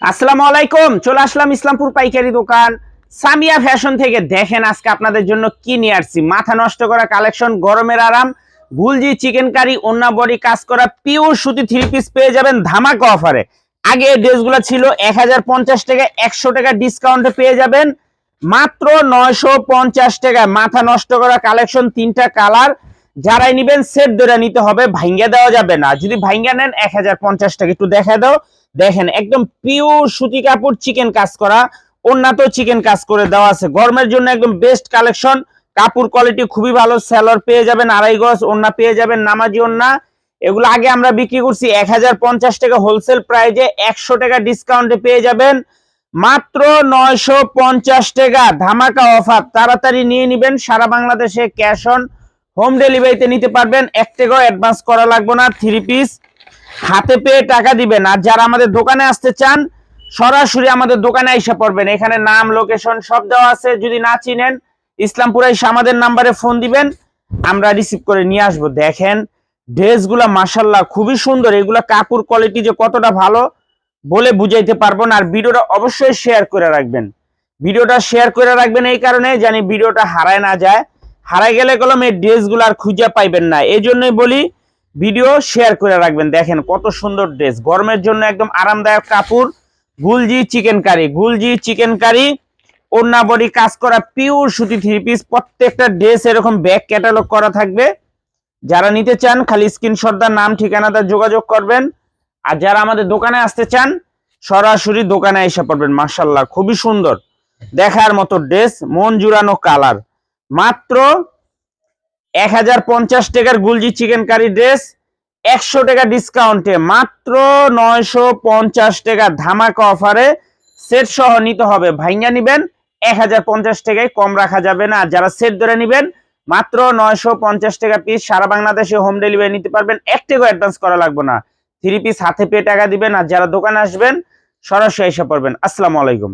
আসসালামু আলাইকুম। চলে আসলাম ইসলামপুর পাইকারি দোকান সামিয়া ফ্যাশন থেকে। দেখেন আজকে আপনাদের জন্য কি নিয়ে আসছি। মাথা নষ্ট করা কালেকশন, গরমের আরাম, গুলজি চিকেন কারি, ওন্না বডি কাজ করা পিওর সুতি থ্রি পিস পেয়ে যাবেন ধামাকা অফারে। আগে এই ড্রেসগুলো ছিল 1050 টাকা, 100 টাকা ডিসকাউন্টে পেয়ে যাবেন মাত্র 950 টাকা। মাথা নষ্ট করা কালেকশন, তিনটা কালার। যারাই নিবেন সেট ধরে নিতে হবে, ভাঙ্গা দেওয়া যাবে না। যদি ভাঙ্গা নেন 1050 টাকা। একটু দেখা দাও। দেখেন একদম পিওর সুতি কাপড়, চিকেন কাজ করা, ওন্নাতেও চিকেন কাজ করে দেওয়া আছে। গরমের জন্য একদম বেস্ট কালেকশন। কাপড় কোয়ালিটি খুবই ভালো। সেলর পেয়ে যাবেন 2.5 গজ, ওন্না পেয়ে যাবেন নামাজি ওন্না। এগুলো আগে আমরা বিক্রি করছি 1050 টাকা হোলসেল প্রাইজে, 100 টাকা ডিসকাউন্টে পেয়ে যাবেন মাত্র 950 টাকা। ধামাকা অফার, তাড়াতাড়ি নিয়ে নিবেন। সারা বাংলাদেশে ক্যাশ অন হোম ডেলিভারিতে নিতে পারবেন। 1 টাকাও অ্যাডভান্স করা লাগবে না। থ্রি পিস হাতে পেয়ে টাকা দিবেন। আর যারা আমাদের দোকানে আসতে চান সরাসরি আমাদের দোকানে এসে পড়বেন। এখানে নাম, লোকেশন সব দেওয়া আছে। যদি না চিনেন ইসলামপুরে এসে আমাদের নাম্বারে ফোন দিবেন, আমরা রিসিভ করে নিয়ে আসবো। দেখেন ড্রেসগুলা মাশাআল্লাহ খুবই সুন্দর। এগুলা কাপড় কোয়ালিটি যে কতটা ভালো বলে বুঝাইতে পারবো না। আর ভিডিওটা অবশ্যই শেয়ার করে রাখবেন। ভিডিওটা শেয়ার করে রাখবেন এই কারণে জানি ভিডিওটা হারায় না যায়। হারাই গেলে কলম এই ড্রেসগুলো আর খুঁজে পাইবেন না। এই জন্যই বলি ভিডিও শেয়ার করে রাখবেন। দেখেন কত সুন্দর ড্রেস, গরমের জন্য একদম আরামদায়ক কাপড়। গুলজি চিকেন কারি, গুলজি চিকেন কারি, ওন্না বডি কাজ করা পিওর সুতি থ্রি পিস। প্রত্যেকটা ড্রেস এরকম ব্যাক ক্যাটালগ করা থাকবে। যারা নিতে চান খালি স্ক্রিনশট দা নাম ঠিকানাটা যোগাযোগ করবেন। আর যারা আমাদের দোকানে আসতে চান সরাসরি দোকানে এসে পড়বেন। মাশাআল্লাহ খুবই সুন্দর, দেখার মতো ড্রেস, মন জুড়ানো কালার। মাত্র 1050 টাকার গুলজি চিকেন কারি ড্রেস, 100 টাকা ডিসকাউন্টে মাত্র 950 টাকা। ধামাকা অফারে সেট সহ নিতে হবে। ভাইঙ্গা নিবেন 1050 টাকায়, কম রাখা যাবে না। যারা সেট ধরে নিবেন মাত্র 950 টাকা পিস। সারা বাংলাদেশে হোম ডেলিভারি নিতে পারবেন। 1 টাকা অ্যাডভান্স করা লাগবে না। থ্রি পিস হাতে পেয়ে টাকা দিবেন। আর যারা দোকানে আসবেন সরাসরি এসে পড়বেন। আসসালামু আলাইকুম।